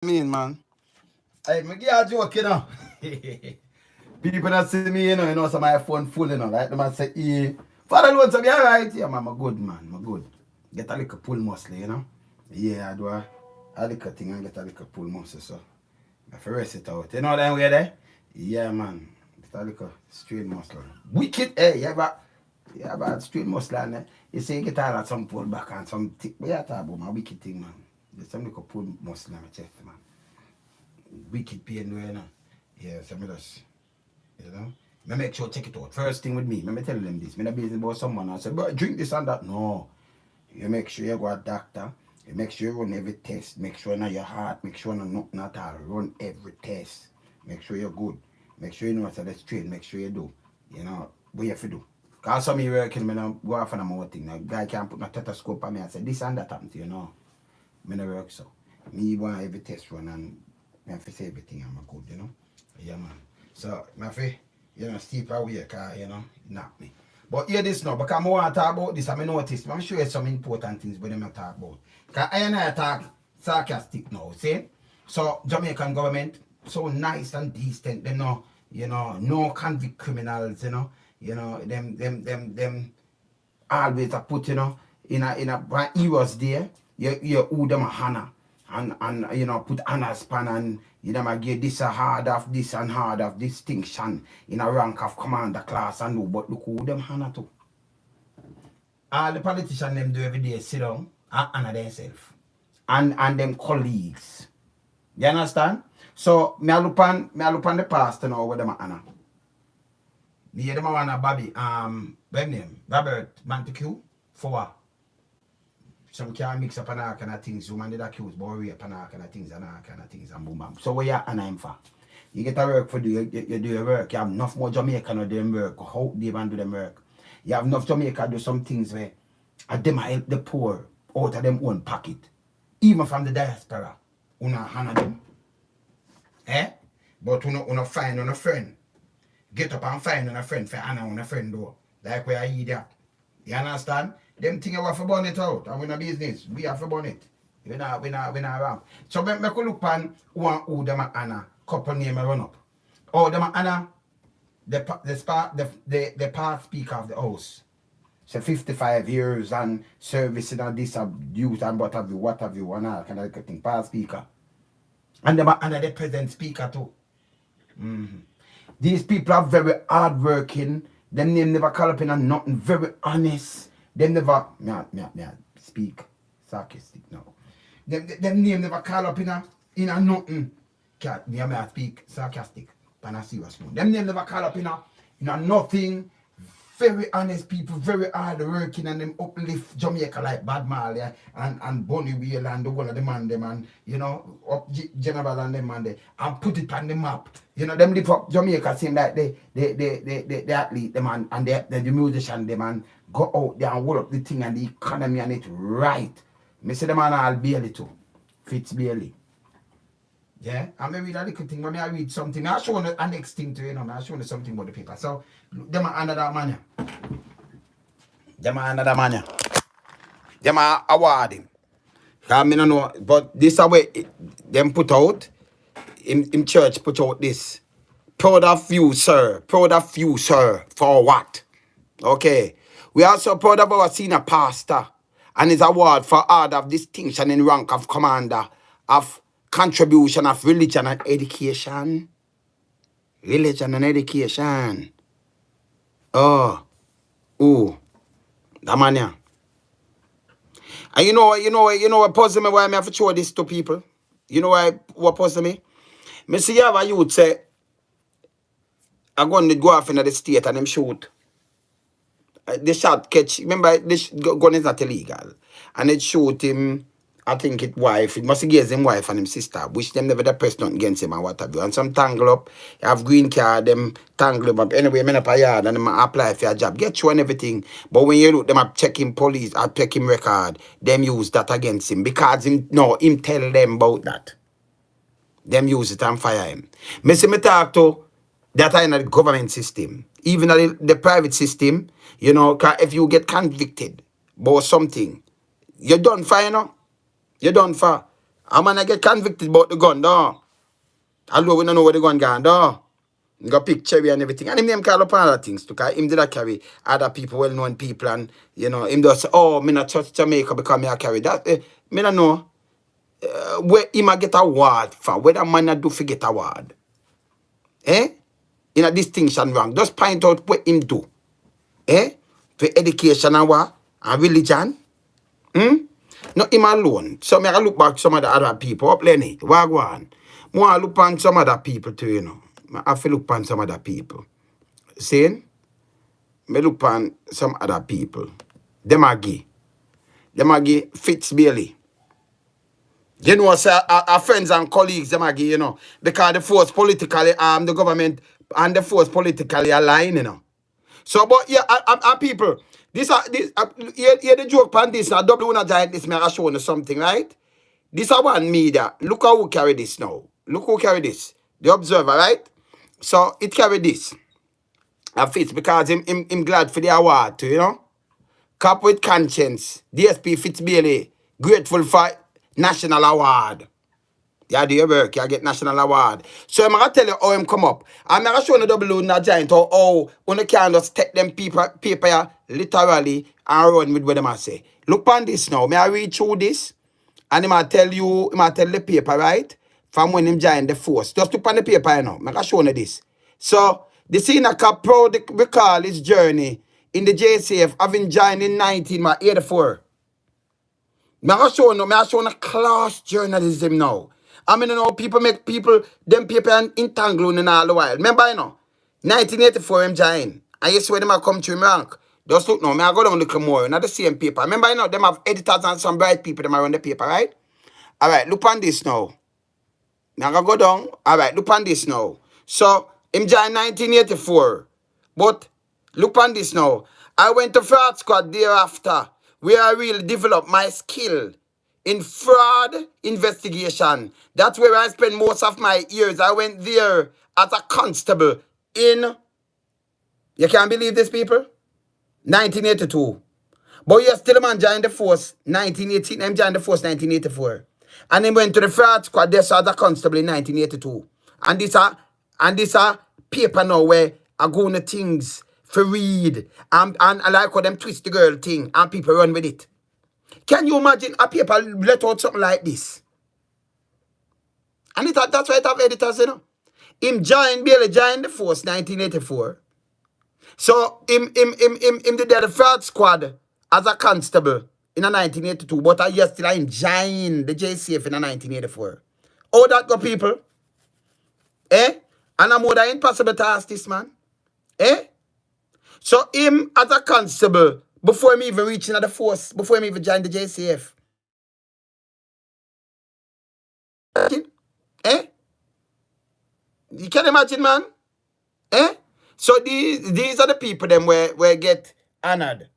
Man. Hey, me give a joke, People that see me, so my phone full, like them say, Father Lord, so be alright. Yeah, man, I'm good, man. I'm good. Get a little pull muscle, Yeah, I do a little thing and get a little pull muscle, so I have to rest it out. You know that way there? Yeah, man. Get a little straight muscle. Wicked, hey, but straight muscle, and you say you get all that some pull back and some thick, but yeah, talk about my wicked thing, man. There's some little pull muscle in my chest, man. Wicked pain, Yeah, so me just, me make sure check it out. First thing with me tell them this. Me not business about someone. I say, but drink this and that. No. You make sure you go to a doctor. You make sure you run every test. Make sure not your heart. Make sure nothing at all. Run every test. Make sure you're good. Make sure you know what's the straight. Make sure you do. What you have to do. Because some of you working, me not go off on a more thing. Now, guy can't put a stethoscope on me and say, this and that happened to you, Me not work so. Me want every test run and I have to say everything I'm good, Yeah, man. So, my friend, steep away, because, knock me. But hear this now, because I want to talk about this, I noticed, I'm sure some important things with them I talk about. Because I talk sarcastic now, see? So, Jamaican government, so nice and decent, they know, no convict criminals, them always a put, in a heroes there, you owe them a honor. And put honor span and I give this a hard of this and hard of distinction in a rank of commander class and do, but look who them honor too. All the politicians them do every day sit down and honor themselves. And them colleagues. You understand? So me look on the past now with them honor. Me hear them honor Bobby, what name? Robert Montague for what? Some can't mix up and all kind of things. Woman did accuse about rape and all kind of things and boom bam. So what you and I'm for? You get a work for you do your work. You have enough more Jamaican do them work. How they even do them work. You have enough Jamaica do some things where them help the poor out of them own pocket. Even from the diaspora. Una honor them. But una find on a friend. Get up and find on a friend for honor on a friend though. Like where I eat that. You understand? Them things we have to burn it out. And we're in business. We have to burn it. We're not around. So I could look on who them honor. Couple name run up. Oh, them honor the past speaker of the house. So 55 years and service and this youth and what have you and all kind of thing. Past speaker. And them honor the present speaker too. These people are very hardworking. Them name never call up in a nothing. Very honest. Them never speak sarcastic now. Them name never call up in a nothing. Can't me speak sarcastic. But I serious one. Them name never call up in a nothing. Very honest people, very hard working, and them uplift Jamaica like Bad Marley and Bonnie Wheel and the one of them and them and up General and them and put it on the map. Them lift up Jamaica seem like the athlete them and the musician them and go out there and hold up the thing and the economy and it right. Me say them and all Bailey too. Fitz Bailey. Yeah, and maybe that little thing when I read something, I show you a next thing to I show you something about the paper. So them are another man. Them are another man. Them are awarding. I mean, I know, but this is way them put out in church put out this. Proud of you, sir. Proud of you, sir. For what? Okay. We also proud of our senior pastor and his award for order of distinction in rank of commander of contribution of religion and education. Religion and education. Oh. That man yeah. And you know what puzzle me why I have to show this to people? You know what puzzle me? Me see you have a youth say I'm going to go off into the state and them shoot. The shot catch, remember this gun is not illegal. And it shoot him, I think it wife, it must against him wife and him sister, which them never the press nothing against him and what have you. And some tangle up, you have green card, them tangle up. Anyway, men up a yard and them apply for a job. Get you and everything. But when you look them up checking police or checking record, them use that against him. Because him tell them about that. Them use it and fire him. Me see me talk to that in the government system. Even in the private system, if you get convicted about something, you're done for, You're done for. A man I get convicted about the gun, though. Although we don't know where the gun gone, though. He got pick cherry and everything. And him name call up other things too, because him did not carry other people, well-known people, and, you know, him just say, oh, me not trust Jamaica because me I carry that. Me don't know where him a get award for, where that man a do for get award. Eh? In a distinction wrong. Just point out what him do. Eh? For education and what? And religion. Not him alone. So me I look back some of the other people up Lenny. Wagwan. More I look on some other people too, you know. I feel look on some other people. Saying? Me look on some other people. Them agi Fitz Bailey. You know, sir, our friends and colleagues, them agi, you know, because the force politically, the government and the force politically aligned, you know. So, but yeah, people, here the joke pan this, double one giant this, me I show you something, right? This are one media. Look how who carry this now. Look who carry this. The Observer, right? So, it carry this. And Fitz, because him glad for the award too, you know. Cop with conscience. DSP Fitz Bailey, grateful for national award. Yeah, do your work, you get national award. So I'm gonna tell you how him come up. I'm gonna show you the double in a giant how when you can just take them paper literally and run with what them I say. Look on this now. May I read through this? And him I tell the paper, right? From when him joined the force. Just look on the paper, you know. I'm gonna show you this. So the senior cop proud recall his journey in the JCF having joined in 1984. I show no class journalism now. I mean, you know, people make them paper and entangled in all the while. Remember, you know, 1984 I'm join. And you swear them I come to him rank. Just look now, I go down look more, not the same paper. Remember, you know, them have editors and some bright people them around the paper, right? All right, look on this now. Now I go down. All right, look on this now. So, him join 1984. But, look on this now. I went to fraud squad thereafter, where I really developed my skill in fraud investigation. That's where I spent most of my years. I went there as a constable in, you can't believe this, people? 1982. But you're still a man joined the force 1918. I'm joined the force 1984. And then went to the fraud squad there as a constable in 1982. And this are paper now where I go on the things for read. And I like how them twist the girl thing and people run with it. Can you imagine a paper let out something like this? And that's why it have editors, you know. Him Bailey joined the force 1984. So him did the fraud squad as a constable in a 1982, but I still I joined the JCF in a 1984. Oh, that go people? Eh? And I'm more than impossible to ask this man. Eh? So him as a constable, before him even reaching the force, before him even joined the JCF. Eh? You can imagine, man? Eh? So these are the people them where get honored.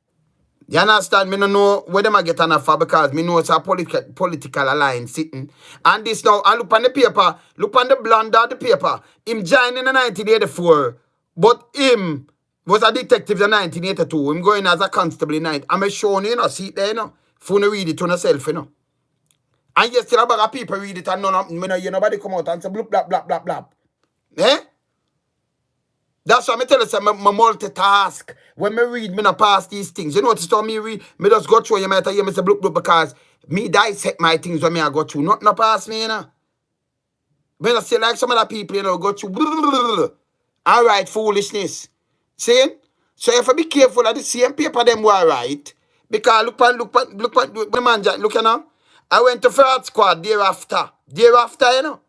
You understand? Me no know where them I get honored for because me know it's a political alliance sitting. And this now, I look on the paper, look on the blonde of the paper. Him joined in 1984, but him was a detective in 1982. Him going as a constable in 19. I'm showing you know, see it there, you know. If you read it to yourself, you know. And you still about people read it and nobody come out and say blah, blah, blah, blah, blah. Eh? That's why I tell you, say, I multitask. When I read, I not pass these things. You notice how me read, I just go through, you might hear me say blah, blah, because me dissect my things when I go through. Not pass me, you know. When I say like some other people, you know, go through blah, blah, blah, blah. All right, foolishness. See? So you have to be careful of the same paper them who are right. Because look, the man, look, you know. I went to fraud squad thereafter, you know.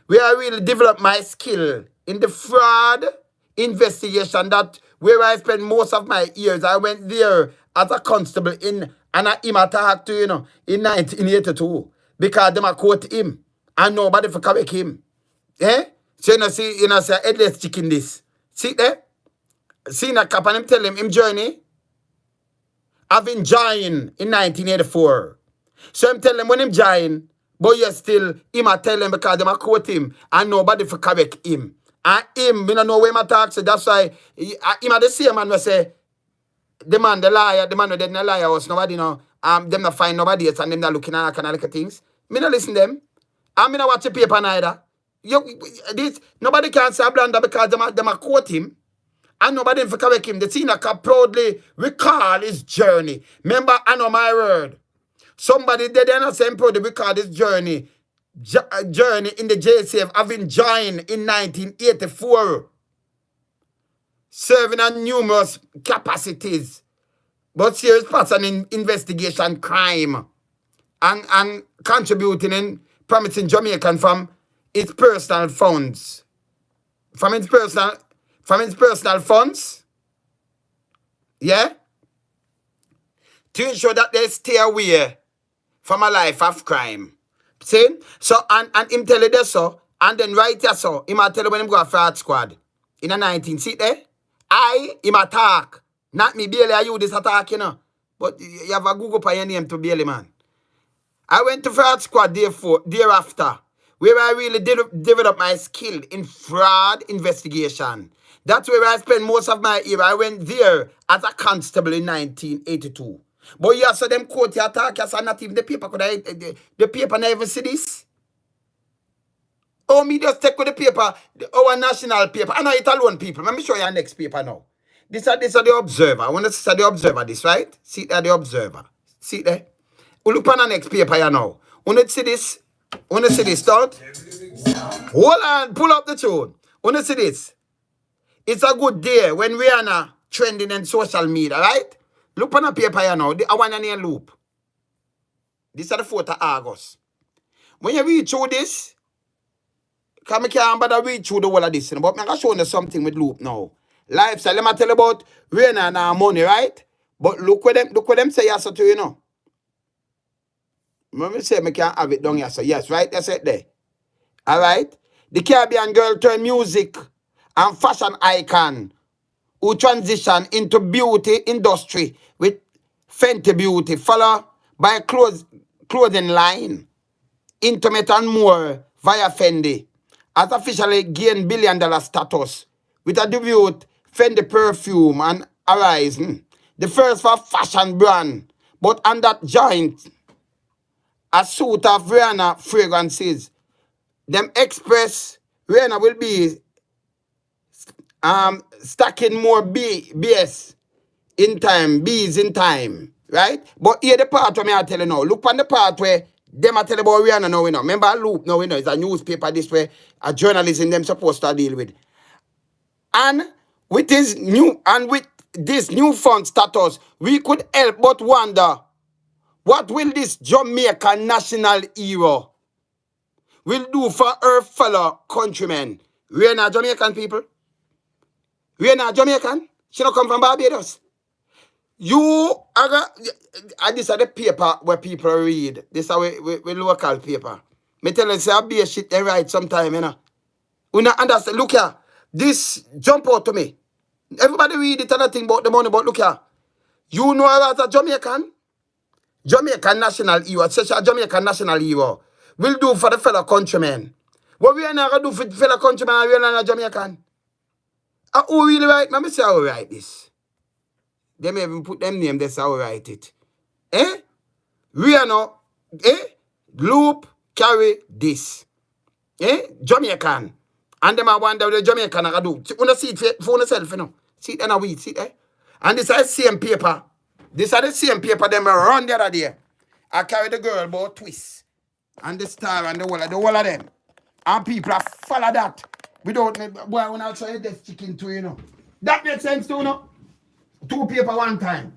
Where I really developed my skill in the fraud investigation, that where I spent most of my years. I went there as a constable in him attack to, you know, in 1982. Because them a quote him. And nobody for correct him. Eh? So you know, say headless chicken this. See there? See that cap and him tell him journey. I've been joined in 1984. So I'm telling him when him join, but you still, him a tell him because them a quote him and nobody for correct him. And him, we don't know where him attack, so that's why him a the same man will say, the man, the liar, the man who did the liar was nobody know, them not find nobody else and them not looking at kind of things. Me not listen them. I me not watch the paper neither. Nobody can say blunder because them a quote him. And nobody for correct him. The Tina can proudly recall his journey. Remember, I know my word. Somebody did not say proudly recall his journey. Journey in the JCF having joined in 1984. Serving on numerous capacities. But serious pattern in investigation crime. And contributing in promising Jamaican from its personal funds. From its personal funds. Yeah? To ensure that they stay away from a life of crime. See? So, and him tell you this so, and then right here so, him a tell you when him go a fraud squad. In the 19, see there? Him attack. Not me, Bailey, you this attack, you know. But you have a Google for your name to Bailey, man. I went to fraud squad thereafter, where I really developed my skill in fraud investigation. That's where I spent most of my year. I went there as a constable in 1982. But you saw them quote your attack, you saw not even the paper. The paper never see this. Oh, me just take with the paper, our national paper. I know it alone, people. Let me show you our next paper now. This are the Observer. I want to see the Observer, this, right? See that the Observer. See there? We look on the next paper you now. Want to see this? Want to see this, don't? Hold on, pull up the tune. Want to see this? It's a good day when Rihanna trending in social media, right? Look on the paper you now. I want to loop. This is the 4th of August. When you read through this, because I can't bother read through the whole of this, but I'm going to show you something with loop now. Lifestyle, let me tell you about Rihanna and her money, right? But look what them say yes to you know. Remember say I can't have it down here, so yes, right? That's it there. Alright? The Caribbean girl turned music and fashion icon who transitioned into beauty industry with Fenty Beauty, followed by clothing line, Intimate and more via Fendi, has officially gained $1 billion status with a debut Fendi perfume and Horizon, the first for fashion brand, but on that joint, a suit of Rihanna fragrances. Them express Rihanna will be stacking more bees in time, right? But here the part where I tell you now. Look on the part where them I tell you about Rihanna now, we know. Remember Loop now, we know. It's a newspaper this way, a journalism them supposed to deal with. And with this new fund status, we could help but wonder, what will this Jamaican national hero will do for her fellow countrymen? Rihanna Jamaican people? Rihanna Jamaican? She don't come from Barbados. You are this is the paper where people read. This is we local paper. Me tell you, say I be a shit they write sometime, you know. We not understand. Look here. This jump out to me. Everybody read it and I think about the money, but look here. You know as a Jamaican? Jamaican national hero, such a Jamaican national hero, will do for the fellow countrymen. What we are not going to do for the fellow countrymen and we are not Jamaican? Who really write? Let me see how we write this. They may even put them name, that's how we write it. Rihanna, Loop, carry this. Jamaican. And them I wonder what the Jamaican are do. You want to see it for yourself, you know. See it and I read, see it, And this is the same paper. This is the same paper them run the other day. I carry the girl about twist. And the star and the whole of them. And people are follow that. Without me, boy, when I try this chicken too, you know. That makes sense too, you know. 2 paper one time.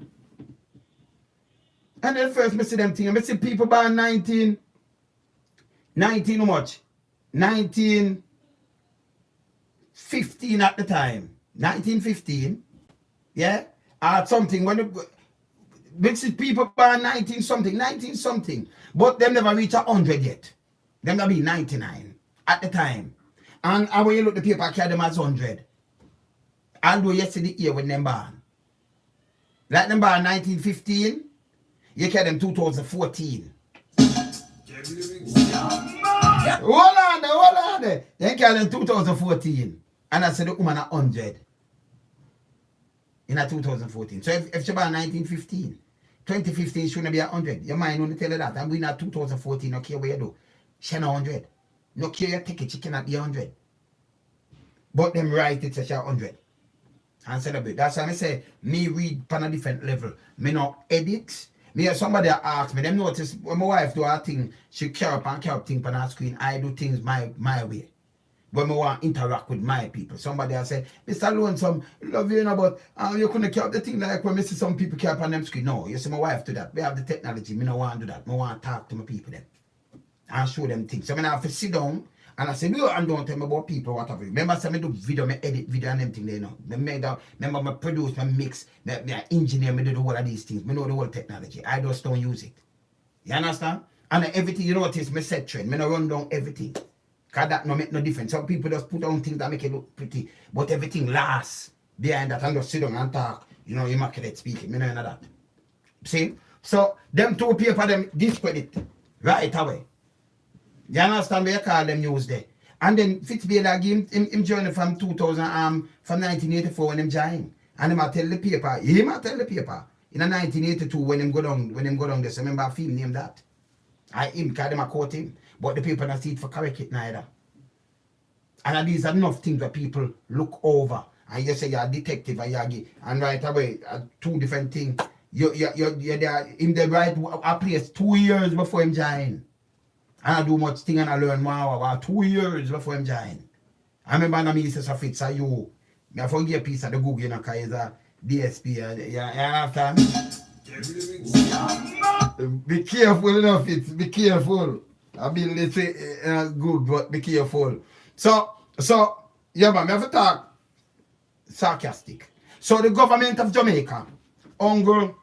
And then first me see them thing. I see people born 19 how much? 1915 at the time. 1915. Yeah? Something when see people born 19 something. But them never reach 100 yet. Them never be 99 at the time. And when you look the paper, I carry them as 100. Although yesterday year when them born. Like them born 1915, you carry them 2014. Hold on there. They carry them 2014. And I said the woman at 100. In a 2014. So if she born 1915, 2015 shouldn't be 100. Your mind only tell you that. And we not 2014, no care where you do. She not 100. No care your ticket, she cannot be 100. But them right, it's a 100. And celebrate. That's why I say, me read on a different level. Me not edit. Me have somebody ask me, them notice when my wife do her thing, she carry up things on her screen. I do things my way. When I want to interact with my people. Somebody has said, Mr. Lonesome, love you, but you couldn't carry up the thing like when I see some people carry up on them screen. No, you see my wife do that. We have the technology. Me don't want to do that. I want to talk to my people then. And show them things. So I have to sit down and I say, no, and don't tell me about people, whatever. Remember, I do video, I edit video and them thing there, you know. Remember, I produce, I mix, I engineer, I do all of these things. I know the whole technology. I just don't use it. You understand? And everything, you notice, I set trend. I don't run down everything. Because that no make no difference. Some people just put on things that make it look pretty. But everything lasts behind that and just sit down and talk. You know, immaculate speaking. I don't know that. See? So, them two people, them discredit right away. You understand where you call them news there? And then Fitz Bailey gave him journey from 1984 when him joined. And him tell the paper, in 1982 when him go down there. So remember I film named that. Him because them quote him. But the people don't see it for correct it neither. And these are enough things that people look over. And you say you're a detective and right away, two different things. You're there in the right place 2 years before him join. And I do much thing and I learn more about 2 years before him join. I remember me says Fitz are you. I forget a piece of the Google, you know, because he's a DSP. You understand? Be careful enough, Fitz. Be careful. I mean, let's say good, but be careful. So, yeah, man, I have to talk sarcastic. So the government of Jamaica, Uncle,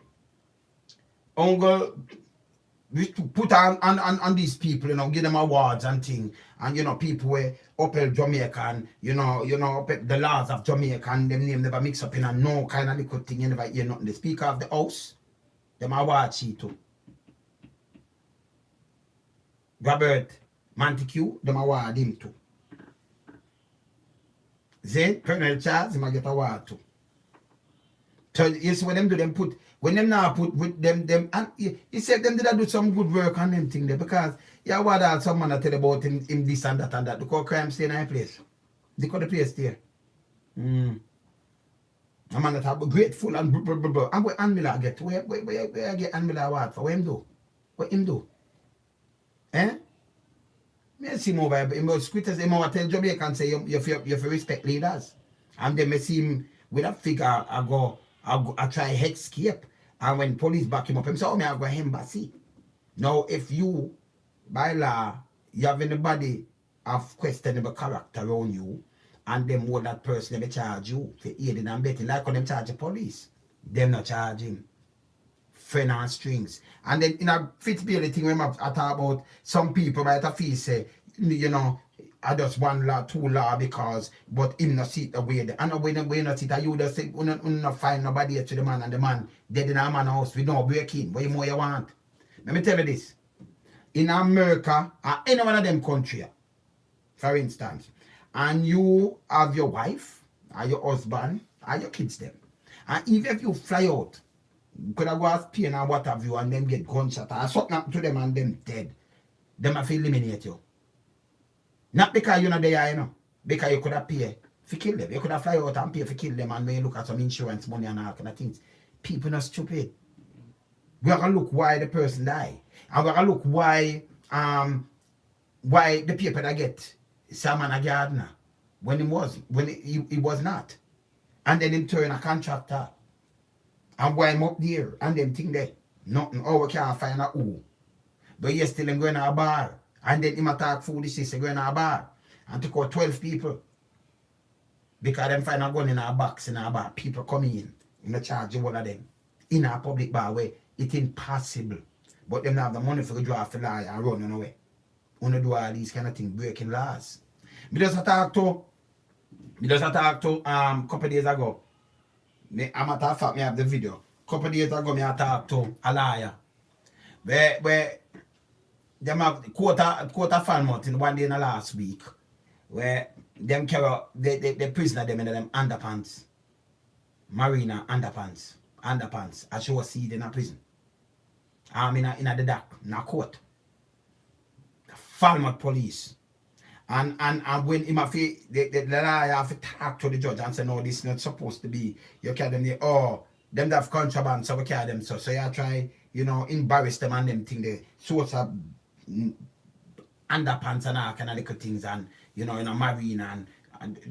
we put on these people, you know, give them awards and things, and you know, people were upheld Jamaica, and you know, upheld the laws of Jamaica, and them name never mix up in a no kind of little thing. You never hear nothing. The Speaker of the House, them award sheet too. Robert Montague, them award him too. Then Colonel Charles, him get award too. So you see what them do, them put, when them now put with them, and he said them did do some good work on them thing there, because yeah, what else someone tell about him this and that, because crime stay in a place. They call the place there. A man that have grateful and blah, blah, blah. And what Ann Miller get? Where I get Ann Miller award for? What him do? What him do? Eh? Me see him over here, but scriptures, him over tell Jamaica and say you have respect leaders. And then me see him with a figure, I try escape. And when police back him up, him say, oh, me I go embassy. Now, if you, by law, you have anybody of questionable character around you, and them hold that person, they charge you for aiding and abetting, like when them charge the police, them not charge him. Friend and strings. And then in a Fitz Bailey thing, when I talk about some people might have feel say, you know, I just one law, two law because, but him not sit away there. And when we not sit, you just say, we not find nobody to the man, and the man dead in a man house with no breaking. What more you want? Let me tell you this. In America, or any one of them country, for instance, and you have your wife, or your husband, or your kids them. And even if you fly out, you could have got Spain or what have you, and them get gunshot or something to them and them dead. Them have to eliminate you. Not because you're not there, you know. Because you could have paid for kill them. You could have fly out and pay for kill them, and when you look at some insurance money and all kind of things. People are stupid. We are gonna look why the person died. And we're gonna look why the people that get Salmon a gardener when he was not. And then in turn a contractor. And why him up there and them thing there. Nothing. Oh, we can't find a who. But yes, still him going to a bar. And then him attack foolishness going to a bar. And took out 12 people. Because them find a gun in a box in a bar. People coming in the charge of one of them. In a public bar where it's impossible. But them have the money for the draft the law and run away. Wanna do all these kind of things, breaking laws. Me just attack to couple days ago. I'm a fact, me have the video. Couple days ago, me talk to a lawyer. Where them have quarter fan month in 1 day in the last week. Where them carry the prisoner them in them underpants. Marina underpants. I show a seed in a prison. in the dock, in a court. Falmouth police. And when him have to, the lawyer have to talk to the judge and say, no, this is not supposed to be. You carry them there, them that have contraband, so we carry them. So you try, embarrass them and them thing, the sorts of underpants and all kind of little things, and, in a marine, and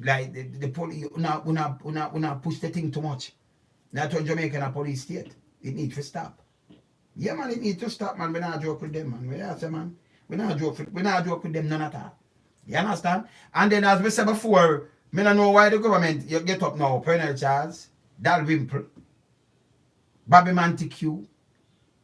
like the police, una push the thing too much. That's what Jamaica and a police state. It needs to stop. Yeah, man, it needs to stop, man. We not joke with them, man. We say, man. We not joke with them none at all. You understand? And then as we said before, I don't know why the government, you get up now, Pernell Charles, Dalrymple, Bobby Montague,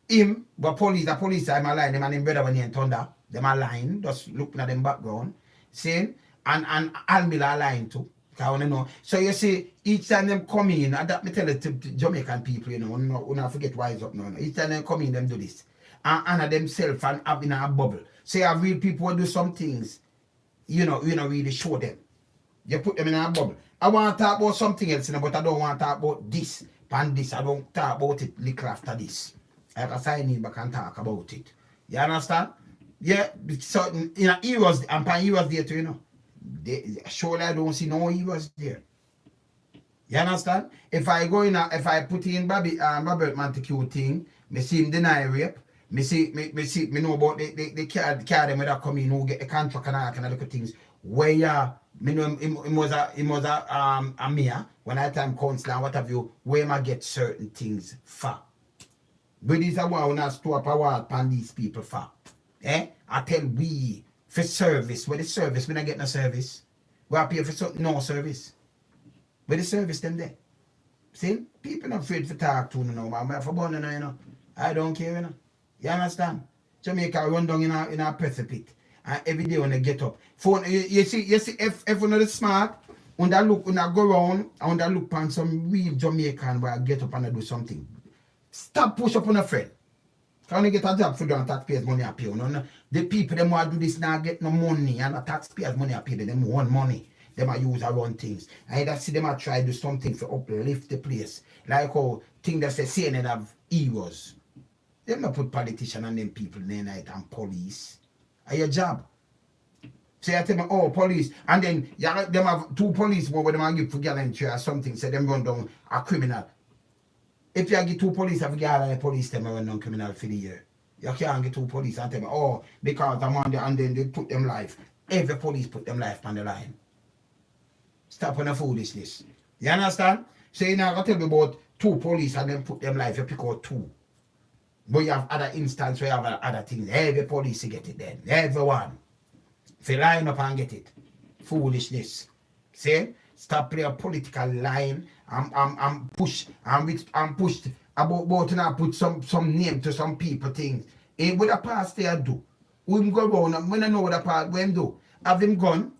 him, the police I'm aligned, them and him brother when he in Thunder, them aligned, just looking at them background, saying, and Almila aligned too. I want to know. So you see, each time them come in, and that me tell it to Jamaican people, we not forget wise up now. Each time them come in, them do this. And honor themselves and have in a bubble. So you have real people who do some things, you know really show them. You put them in a bubble. I want to talk about something else, but I don't want to talk about this and this. I don't talk about it little after this. I can sign in back and talk about it. You understand? Yeah, certain heroes and heroes there too, surely I don't see no heroes there. You understand? If I go in, if I put in Bobby Montague thing, me see him deny rape. Me know about the car them that come in who get the contract and all kind of little things. Where me know him was a mayor when I time council and what have you, where I get certain things for. But this is why we not store up a wall upon these people for. I tell we for service. Where the service, we not get no service. We are pay for no service. Where the service them there. See? People not afraid to talk to you now, man. For born, I don't care, You understand? Jamaica run down in a precipice. And every day when they get up. For you see, if everyone is smart, when they look, when they go around, and when they look on some real Jamaican where I get up and I do something. Stop push up on a friend. Can you get a job for doing taxpayers' money up here? The people them want to do this now get no money and the taxpayers' money up here, them want money. Them are use around things. I either see them a try to do something for uplift the place. Like how things that say CNN have heroes. Them not put politicians and them people in night and police. Are your job? Say I tell me, police. And then them have two police where them give for gallantry or something, say them run down a criminal. If you get two police, have a police them run down criminal for the year. You can't get two police and tell me, because I'm on there and then they put them life. Every police put them life on the line. Stop on the foolishness. You understand? So you now tell me about two police and then put them life, you pick out two. But you have other instances where you have other things. Every police get it then. Everyone. If you line up and get it. Foolishness. See? Stop playing a political line and push and push about and put some name to some people things. What the past they do. We go around when I know what the past when do. Have him gone,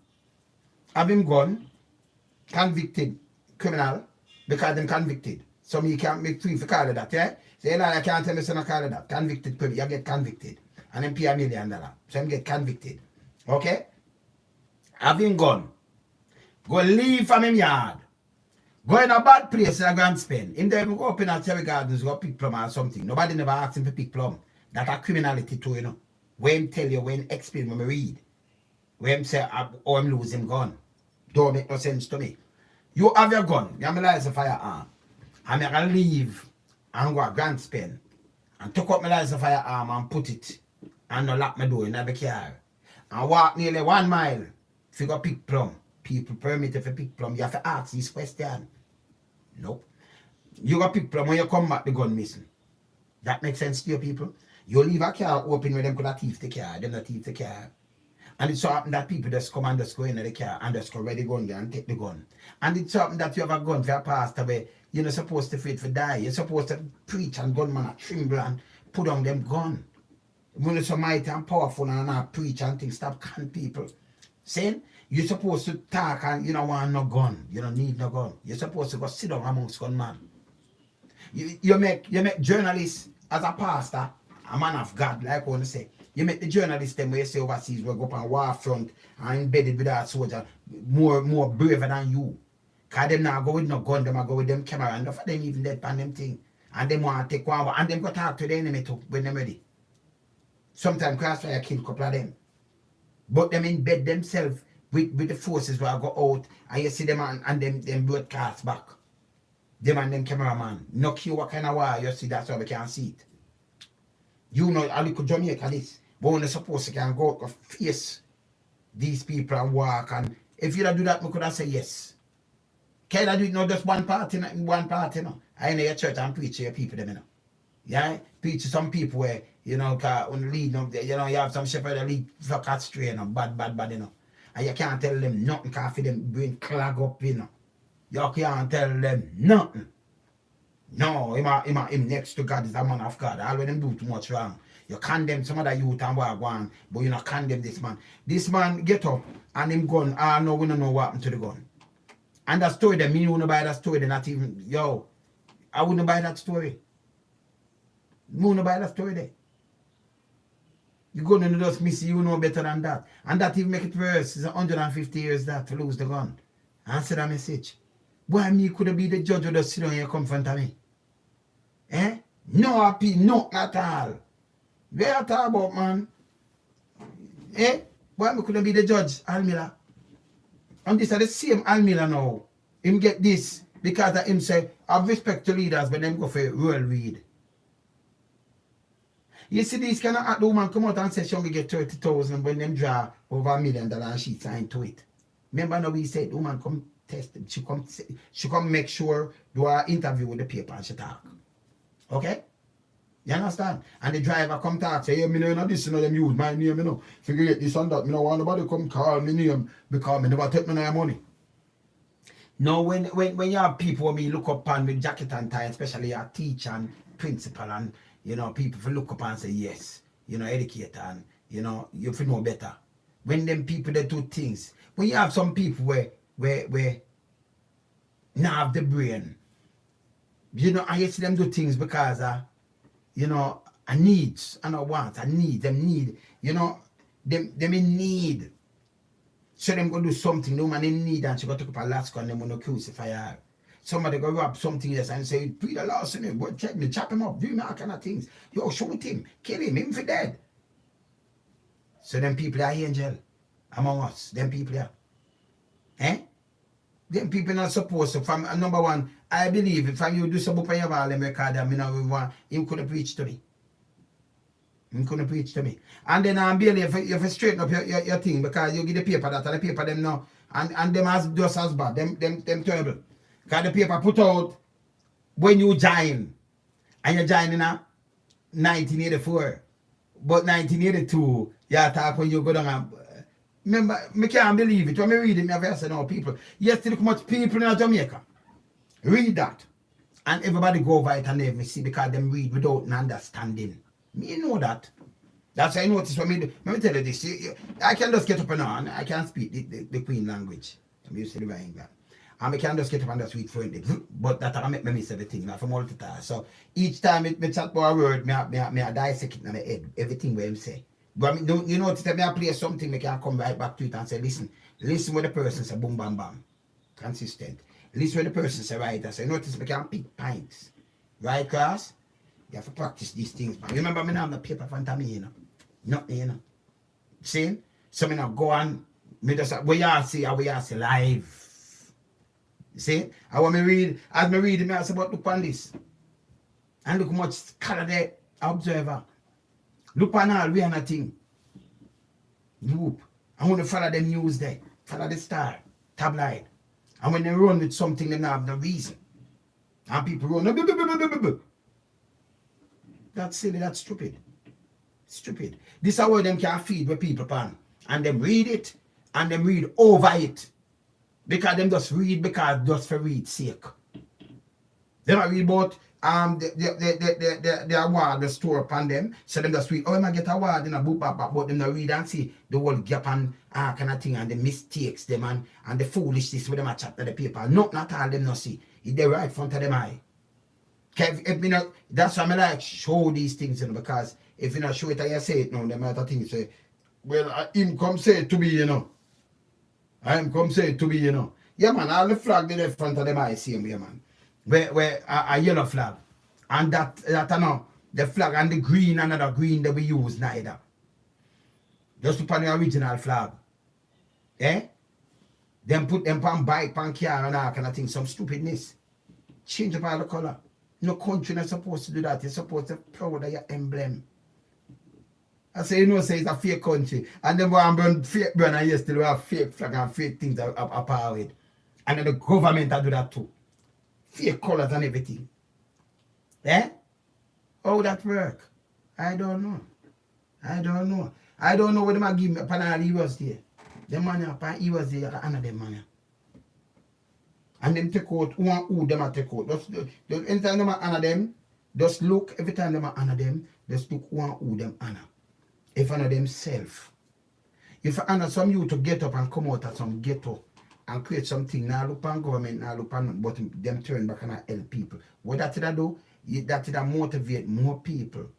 convicted criminal, because them convicted. So me can't make free for call of that, yeah? Say, I can't tell me son call of that. Convicted criminal, you get convicted. And then pay $1 million. So him get convicted. Okay? Have him gone. Go leave from him yard. Go in a bad place and go and spend. Him there go up in a cherry gardens, go pick plum or something. Nobody never asked him to pick plum. That's a criminality too, When him tell you, when explain, when I read. When him say, I'm losing gun. Don't make no sense to me. You have your gun. You have my license firearm. I'm going to leave and go a grand spend. And took up my license firearm and put it. And lock my door in the car. And walk nearly 1 mile. If you go pick plum. People permit if you pick plum. You have to ask this question. Nope. You go pick plum when you come back the gun missing. That makes sense to you people? You leave a car open where them could have thief the car. Them not thief the car. And it so happen that people just come and just go into the car and just go ready gun and take the gun. And it so happen that you have a gun for a pastor where you're not supposed to fit for die. You're supposed to preach and gunman a tremble and put on them gun. When you're so mighty and powerful and not preach and things, stop can people. Saying you're supposed to talk and you don't want no gun. You don't need no gun. You're supposed to go sit down amongst gunmen. You make journalists as a pastor, a man of God, like I want to say. You make the journalists them where you say overseas will go up on war front and embedded with that soldier more braver than you. Cause them now go with no gun, them go with them camera and enough of them even dead pan them thing. and them want to take one, and them go talk to the enemy too when they're ready. Sometimes Crossfire kill a couple of them. But them in bed themselves with the forces where I go out, and you see them and them broadcast back. Them and them cameraman. No care what kind of war you see, that's why we can see it. You know, I look at Jamaica this, but when they're supposed to can go out and face these people and walk, and if you don't do that, we could have said yes. Can I do it now just one party, I know your church and preach to your people them, you know. Yeah? Preach to some people where, you know, when lead them, you know, you have some shepherd that lead fuck astray, you know, bad, you know. And you can't tell them nothing because for them brain clog up, you know. You can't tell them nothing. No, him next to God is a man of God. All when them do too much wrong. You condemn some other youth and what one, but you not condemn this man. This man get up and him gun, no, we don't know what happened to the gun. And that story, them, me wouldn't buy that story, not even, yo, I wouldn't buy that story. You wouldn't buy that story there. You go and just miss you know better than that. And that even make it worse. It's 150 years that to lose the gun. Answer that message. Why me could be the judge who just sit down here come front of me? Eh? No happy, no at all. Where you talk about, man? Eh? Why me could be the judge, Almila? And this are the same Almila now. Him get this because of him say, have respect to leaders when them go for royal read. You see these kind of woman come out and say she only get 30,000 when them draw over $1 million and she signed to it. Remember now we said woman come test it. She come make sure do an interview with the paper and she talk. Okay? You understand? And the driver come talk, say, hey, me know this, you know, them use my name, you know. Figure this and that. Me no want nobody come call me name because me never take me no money. Now when you have people who me look up on with jacket and tie, especially a teacher and principal and you know, people will look up and say, yes, you know, educate and, you know, you feel know better. When them people they do things, when you have some people where now have the brain, you know, I see them do things because, you know, I needs, I don't want, I need, them need, you know, them in need. So them go do something, the woman in need and she go take up a Alaska and them want to crucify her. Somebody go rob something else and say, plead the loss in him, but check me, chop him up, do me all kind of things. Yo, shoot him, kill him for dead. So them people are angel among us, them people are. Eh? Them people not supposed to, from number one, I believe if you do some book on your wall, them record them, you know, you couldn't preach to me. You couldn't preach to me. And then I'm Bailey, if you straighten up your thing, because you give the paper that, and the paper them now, and them as just as bad, them terrible. Because the paper put out when you join, and you join in 1984, but 1982, you talk when you go down and, remember, I can't believe it, when I read it, I say, no, people, yes, look much people in Jamaica, read that, and everybody go over it and never see, because them read without an understanding. Me know that. That's why I notice when me tell you this, I can just get up and on, I can speak the Queen language, I'm used to the England. And I can just get up and just read fluently. But that make me miss everything. I have to multitask. So each time I chat about a word, I dissect it in my head. Everything where him say. But you notice that I play something, I can come right back to it and say, listen what the person say, boom, bam, bam. Consistent. Listen what the person say, right. I say, notice I can pick pints. Right, class? You have to practice these things. But remember, I have the paper in front of me, you know. Nothing, you know. See? So I go on, me just, we all see live. See, I want me read, as me read me I say, but look on this. And look how much color the Observer. Look on all Rihanna thing. Loop. I want to follow the news there. Follow the Star, tabloid. And when they run with something, they don't have no reason. And people run. That's silly, that's stupid. Stupid. This is how them can feed with people pan. And them read it, and them read over it. Because them just read because just for read sake. They don't read about the award the store upon them. So them just read, oh, I might get award in a book, but them not read and see the whole gap and kind of thing and the mistakes them and the foolishness with them a chat to the paper. Not all them not see. It's the right front of them eye. That's why I like show these things, you know, because if you not show it and you say it now, they might think say, well, him come say it to me, you know. I am come say it to me, you know. Yeah, man, all the flag in the front of them I see them, yeah, man. Where a yellow flag. And that no, the flag and the green, another green that we use neither. Just upon the original flag. Eh? Then put them on bike, on car and all kind of thing. Some stupidness. Change up all the color. No country not supposed to do that. You're supposed to proud of your emblem. I say, you know, say it's a fake country. And then one burn fake burn and you still have fake flag and fake things up with. And then the government do that too. Fake colors and everything. Eh? How that work? I don't know. I don't know. I don't know what they give me upon all he was there. The money upon he was there, I honor them money. And them take out who them take out. Just anytime them honor them, just look, every time them honor them, just look who them honor. If honor themselves. If I honor some you to get up and come out of some ghetto and create something, now look on government, now look on, but them turn back and help people. What that do? That motivate more people.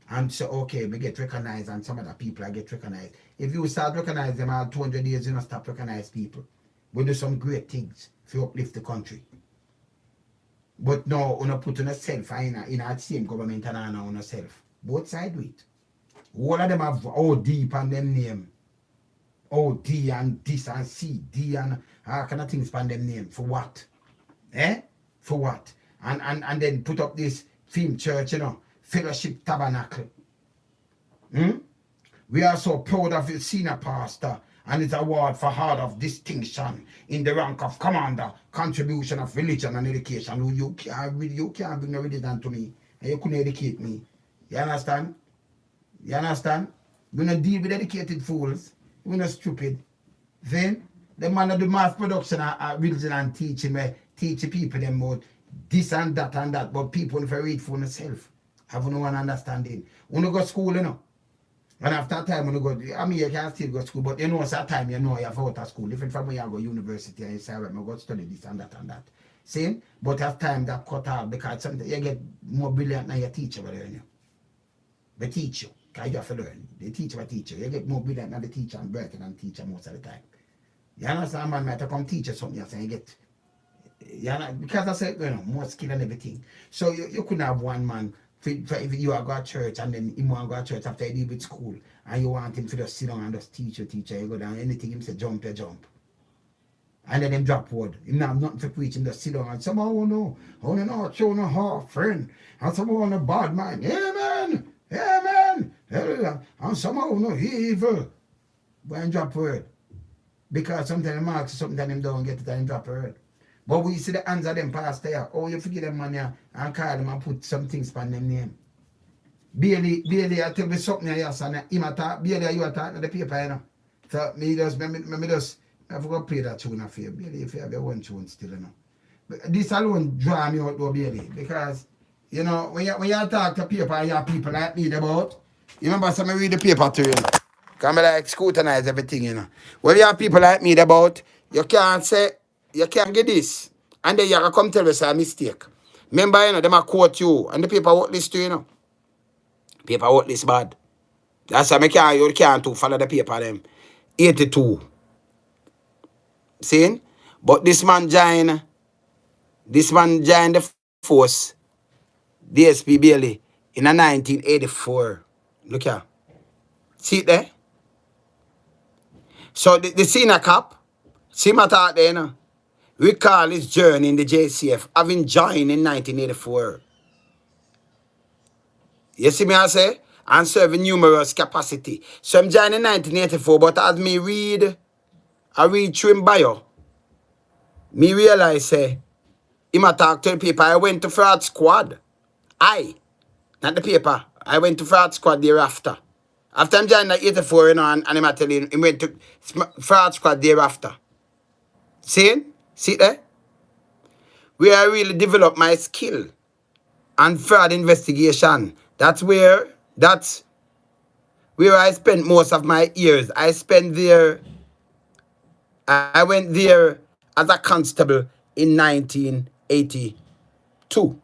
And say, okay, we get recognized and some other people I get recognized. If you start recognize them all 200 years, you don't stop recognize people. We do some great things to uplift the country. But no, you put on yourself in the same government and on yourself. Both sides do it. All of them have OD on them name. OD and this and C, D and all kind of things on them name. For what? Eh? For what? And then put up this film church, you know, Fellowship Tabernacle. We are so proud of your senior pastor and its award for heart of distinction in the rank of commander, contribution of religion and education. You can't bring no religion to me and you couldn't educate me. You understand? You understand? We don't deal with educated fools. We're not stupid. Then the man of the mass production of religion and teaching me, teach people them about this and that, but people if I read for themselves. Have no one understanding. When you go to school, you know. And after time when you go, I mean you can still go to school, but you know at time you know you have out of school. Different from when you go to university and you say, I'm going to study this and that and that. Same, but at time that cut off because sometimes you get more brilliant than your teacher will learn you. They teach you, because you have to learn. They teach what teacher. You get more brilliant than the teacher and brighter than the teacher most of the time. You understand, man, might come teach you something else and you get, because I said, you know, more skill and everything. So you couldn't have one man, if you are go to church and then him want to go to church after you leave with school and you want him to just sit down and just teach you, you go down, anything him say jump, you jump. And then him drop word. Him not have nothing to preach, him just sit down and somehow no, show no half friend. And somehow no bad mind. Amen. Amen. Hallelujah. And somehow no evil. But him drop word. Because sometimes him ask something that him don't get it and him drop word. But we see the hands of them pastor here. Oh, you forget them man here and call them and put some things on them name. Bailey, I tell me something here, son. Him attack, Bailey, you attack the paper, you know. So, I forgot to play that tune for you. Bailey, if you have your one tune still, you know. But this alone draw me out though, Bailey. Because, you know, when you talk to paper and you have people like me about, you remember some read the paper to you, know. Because I like scrutinize everything, you know. When you have people like me about, you can't say, you can't get this. And then you can come tell us a mistake. Remember, you know, them a quote you. And the paper work this too, you know. Paper work this bad. That's why you can't follow the paper them. 82. See? But this man joined the force, DSP Bailey, in 1984. Look here. See it there? So the senior cop, see my thought there, you know. Recall his journey in the JCF, having joined in 1984. You see me I say? And serving numerous capacity. So I'm joined in 1984, but as me I read through him bio, me realize, say, him a talk to the people. I went to fraud squad. Not the paper. I went to fraud squad thereafter. After I'm joined in 84, you know, and him a telling him went to fraud squad thereafter. See there? Where I really developed my skill and fraud investigation. That's where I spent most of my years. I went there as a constable in 1982.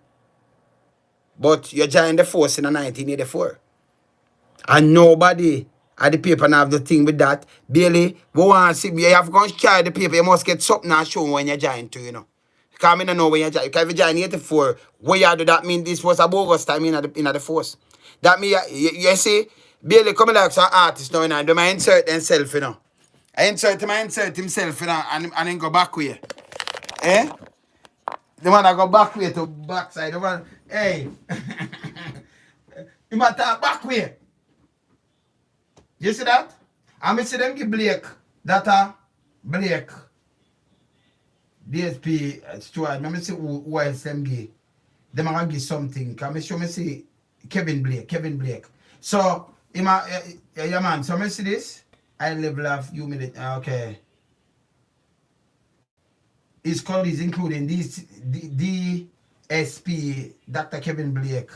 But you joined the force in 1984. And nobody at the paper now have the thing with that. Bailey, we want to see, you have to go and carry the paper. You must get something and show when you join too, you know. Because I don't know when you join. Because if you join 84, what you do, that mean this was a bogus time in the force. That mean, you see, Bailey come like some artist now, and do my insert themself, you know. I insert himself, you know, and then go back way. Eh? The man I go back way to backside. The one, hey. He might talk back way. You see that? I see them give Blake, that Blake, DSP, Stewart, I see who else them give. Them are going to give something. I see Kevin Blake. So, yeah man, so I see this. I level of humility. Okay. His colleagues including DSP, Dr. Kevin Blake.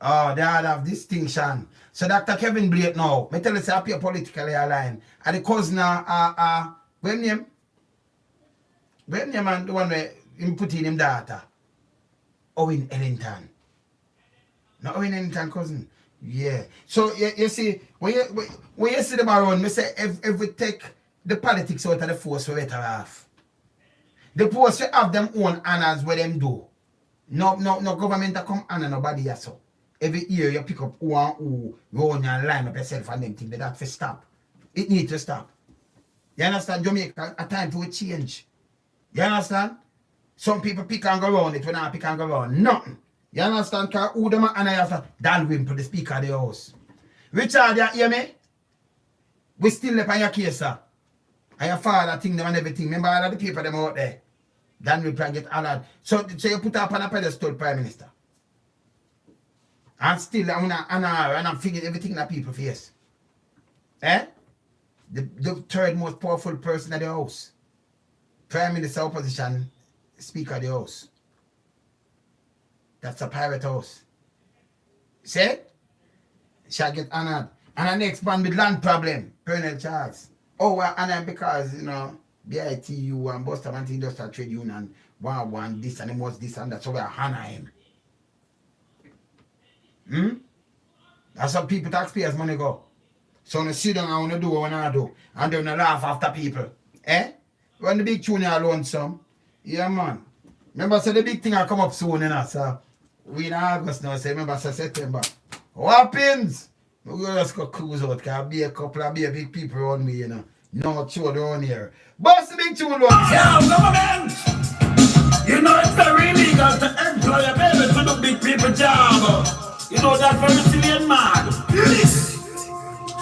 Oh, they all have distinction. So Dr. Kevin Blake now, I tell you, say I appear politically aligned. And the cousin, when name man, the one where him put in him daughter. Owen Ellington. No, Owen Ellington cousin. Yeah. So you see, when you see them around, me say if we take the politics out of the force, we better off. The force we have them own honors where them do. No government that come honor nobody else. So. Every year you pick up who run and line up yourself and them things. But that for stop. It needs to stop. You understand? Jamaica, a time to change. You understand? Some people pick and go around it when I pick and go around. Nothing. You understand? Because who them and I have to Dalwin to the speaker of the house. Richard, you hear me? We still left on your case, sir. And your father thing them and everything. Remember all of the people them out there? Then we can get honored. So you put up on a pedestal, Prime Minister. And still, I'm figuring everything that people face. Eh? The third most powerful person in the house. Prime Minister opposition, Speaker of the House. That's a pirate house. See? Shall get honored. And the next man with land problem, Colonel Charles. Oh, well, and because, you know, BITU and Boston Industrial Trade Union want this and it was this and that, so we are honor him. That's how people, taxpayers' money go. So when you sit down and want to do what I do, and then you laugh after people. Eh? When the big tune you alone some, yeah man. Remember, so the big thing will come up soon, you know, so we in August now, so remember, so September. What happens? We just go cruise out, because I'll be a couple of big people around me, you know. No children around here. Bust the big tune, look. Yeah, government! You know it's very illegal to employ a baby to do big people job. You know that's very silly and mad. Listen.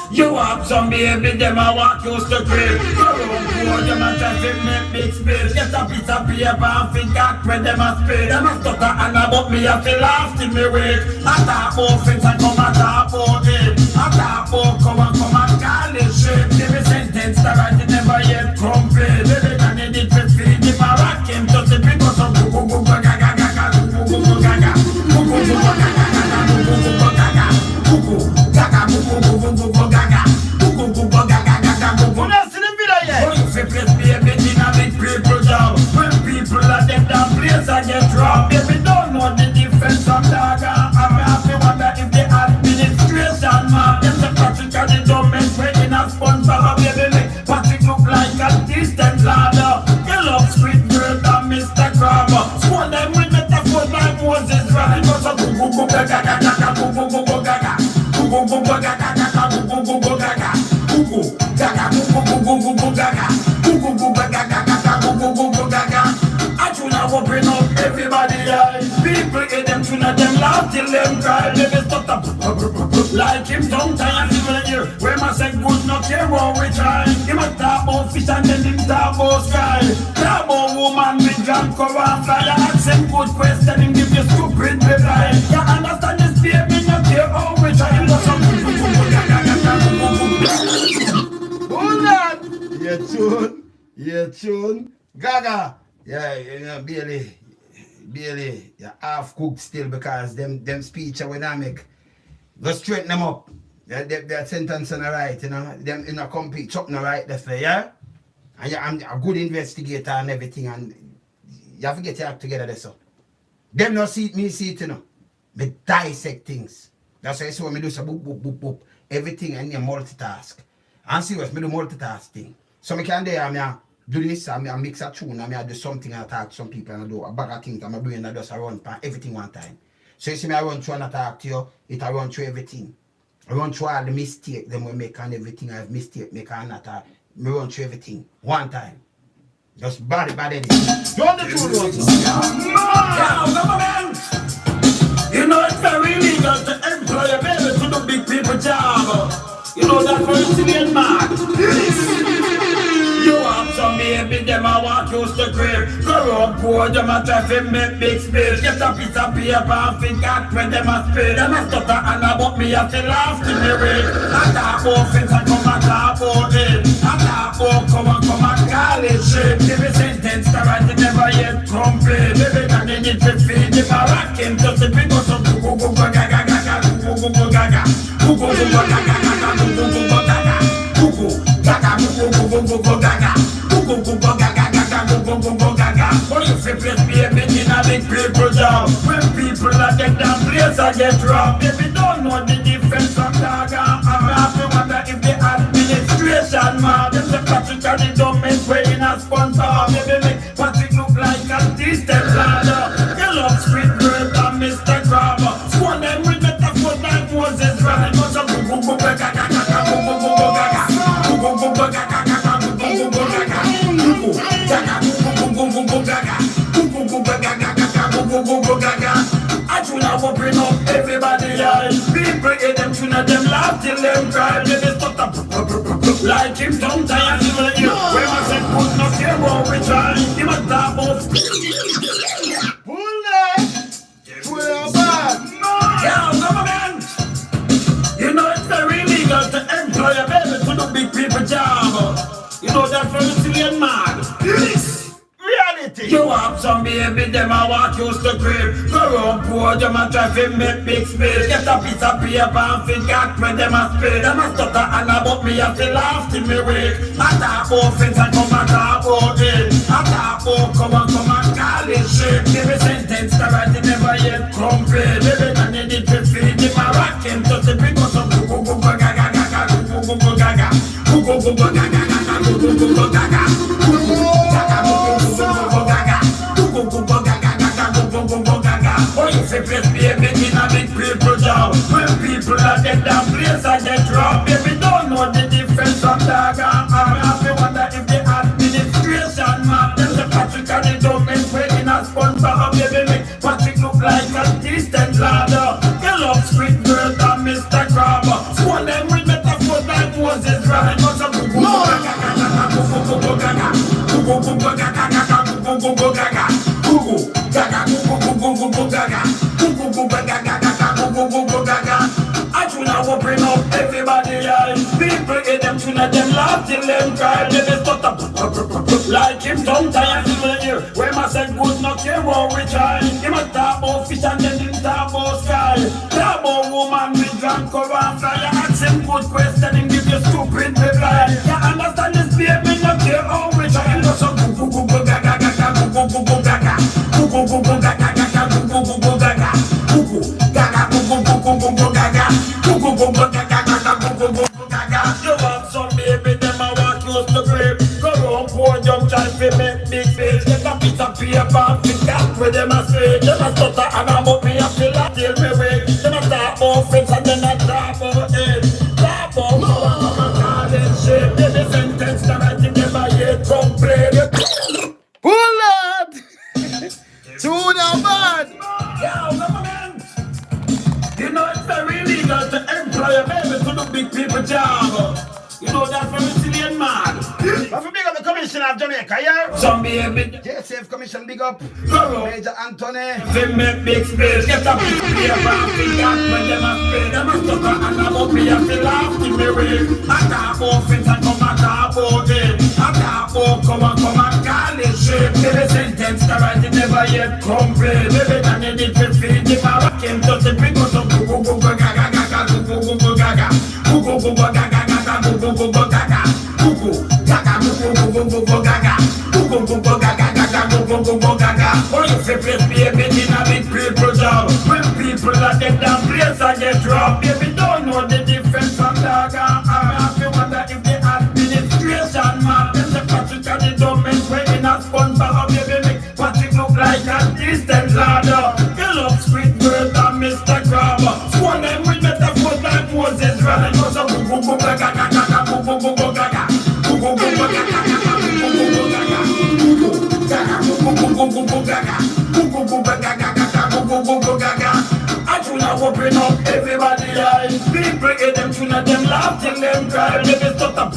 You have some baby, them a walk you to grave. Your own poor, them a try to make big space. Get a piece of paper and figure when them a spade. Them a stutter and about me a feel laughed in me wake. I talk about things and come and talk about it. I talk about come and call it shape. Give me sentence that I did never yet complete. Baby, can you need to feed him a rock him to the people some go go go gaga gaga go go go gaga go go go gaga gaga go go go gaga go go gaga go go go go go gaga go go go gaga gaga go go. Now see the video yet? Oh, you fi place baby in a big people job. When people are them down place I get robbed. Baby don't know the difference from dagger. I'm happy wonder if the administration man them the practically government way in a sponsor of baby make Patrick look like a distant ladder. You love sweet girl and Mr. Crabber. Swan them with metaphors like Moses running. Go so go go go gaga gaga go go go go gaga go go go go gaga gaga go go go go gaga go go gaga go go go go go gaga go go go gaga gaga go go go go gaga. I tuna open up everybody eyes. People in them tuna them laugh till them cry. Baby stop up like him tongue tie and even here. Where my say good no care what we try. Him a talk about fish and then him talk about sky. Talk about woman with gun cover and fly. Ask him good question him give you stupid reply. You understand this baby no care how we try. Him go some Hold on. Yeah tune. Gaga. Yeah, you know, Bailey, you're half cooked still because them speech when I make. Go straighten them up. Their sentence on the right, you know. Them in a compete, something right that's there, yeah? And I'm a good investigator and everything, and you have to get your act together there, so. Them no see it, me see it, you know. Me dissect things. That's why I say when me do so boop, boop, boop, boop. Everything and you multitask. And serious, me do multitask thing. So me can do do this, I mix a tune, I do something, I talk to some people, and I do a bag of things, and my brain I just run pan everything one time. So you see me, I run through and I talk to you, it I run through everything. I run through all the mistake, them we make and everything, I have mistake, make and not, I run through everything, one time. Just bad anything. Don't the tune run, Yeah, government! You know it's very illegal to employ a baby to do big people job. You know that's very silly and mad. You have some baby, them a walk use the crib. Go up poor, them a try to make big space. Get a piece of paper and forget when them a spit. Them a stutter and about me a feel laugh to me with. I talk about things and come and talk about it. I talk about come and call it shit. Give me sentence to write it never yet complete. Baby, that they need to feed him a rock him. Just the big go some go go go gaga gaga go go go gaga go go go gaga gaga go go go gaga go go gaga go go go go gaga go go go gaga gaga go go go gaga. But if you place me in a big people job, when people are dead down place I get robbed. Baby don't know the difference from dog and I have to wonder if the administration man them the practically don't make way in a sponsor. Baby make Patrick look like a distant ladder. You love street girl and Mr. Grabber. Swan them with metaphors like Moses running. Go go go go gaga gaga go go go gaga go go go gaga gaga go go go gaga go go gaga go go go gaga go go go gaga gaga go go go gaga. I tuna open up everybody eyes. People hate them tuna them laugh till them cry. They stop like him don't tire to you. When I said put no care what we try. He must stop off. Pull it back. Yeah, government. You know it's very illegal to employ a baby to do big people job. You know that's very silly and mad. Reality. You have some baby, them a walk use the crib. Go around poor, them a try to make big space. Get a piece of paper and forget when them a spit. Them a stutter and about me a feel laugh till me wake. I talk about things and come and talk about it. I talk about come and call it shit. Give me sentence to write it never yet complete. Baby man you need to feed him a rock him. Just the big some go go go gaga gaga go go go gaga go go go gaga gaga go go go gaga go go gaga oh, you say place baby in a big people job. When people are dead down place I get robbed. Baby don't know the difference from dog and I have to wonder if the administration man them the Patrick and the government way in a sponsor. Baby make Patrick look like a distant ladder. You love street girl and Mr. Grabber. Swan them with metaphors like Moses running. Go go gaga gaga go go gaga go go go gaga gaga go go go gaga go go gaga go go gaga go go gaga gaga go gaga. I tuna open up everybody eyes. People hate them tuna them laugh till them cry. They stop like him don't tire to you. When I say good no care what we try. Him a talk about fish and then him talk about sky. Talk about woman with drunk cover and fly. You ask him good question and give you stupid reply. You understand this baby no care how we try. You so go go go gaga gaga go go go gaga go go go gaga gaga go go go gaga go go gaga go go gaga go go go gaga gaga go go gaga. You have some baby them a walk close to grave. Go round poor young child fi make big face. Get a piece of paper and forget where them a say. Them a stutter and about me a feel like till me wake. Them a talk about friends and then a talk about it. Talk about come and call it shit. Give me sentence to write it never yet complete. Pull it. To the bad. Yeah, government. You know it's very illegal to employ a baby to do big people job. You know that's very silly and mad. I feel big up the Commissioner of Jamaica, yeah? Some baby JSF Commission, big up. go Major Anthony. they make big space. Get a big paper and forget when them a spit. Them a stutter and about me a feel laugh till me wake. I talk about things and come and talk about it. I talk about come and call it shit. Give me sentence to write it never yet complete. Baby man you need to feed him a rock him. Just the big some go go go gaga gaga go go go gaga go go go gaga gaga go go go gaga go go gaga go go gaga go go go gaga gaga go go gaga. Oh you say place baby in a big people job. When people are dead down place I get robbed. Baby don't know the difference from dog and I have to wonder if the administration man them the Patrick and the dumb I tuna open up everybody eyes. People get them tuna them laugh till them cry. Baby stop up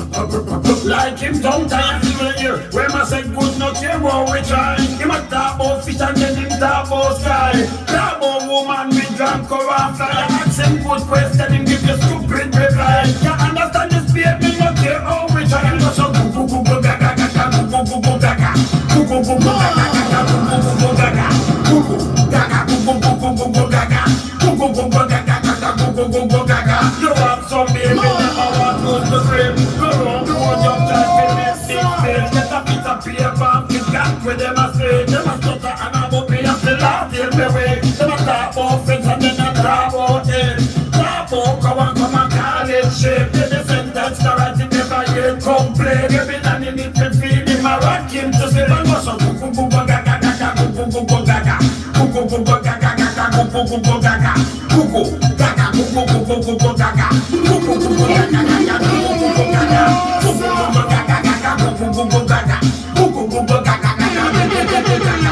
like him sometimes even here. Where my say good not here what we try. Him a talk about fish and then him talk about sky. Talk about woman with drunk or fly. Ask him good question him give you stupid reply. You understand this baby not here how we try. And go so go go go go gaga gaga go go go go gaga go go go go gaga gaga go go go go gaga go go gaga go go go go go go gaga go go go go gaga gaga go go go go gaga. You have some baby never want to the grave. Go round the world just try to make big face. Get a piece of paper and got where them a say. Them a stutter and a bubby and the laugh till me wake. Them a talk about friends and then a talk about it. Talk about come and call it shape. They sentence the right thing never yet complain. Every time you need to feel him a rock him to sleep and go so go go go go gaga gaga go go go go gaga go go go go gaga gaga go go go go gaga go go gaga go go go go go gaga go go go go gaga gaga go go go go gaga go go go go gaga gaga go go go go gaga go go go go gaga gaga go go go go gaga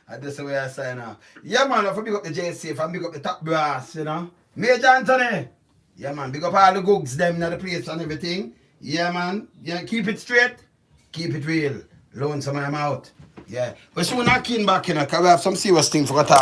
And that's the way I say now. Yeah, man, if I big up the JC, if I big up the top brass, you know. Major Anthony. Yeah, man, big up all the goods, them in the place and everything. Yeah, man. Yeah, keep it straight. Keep it real. Loan some of them out. Yeah. But soon I came back, you know, because we have some serious things for a talk.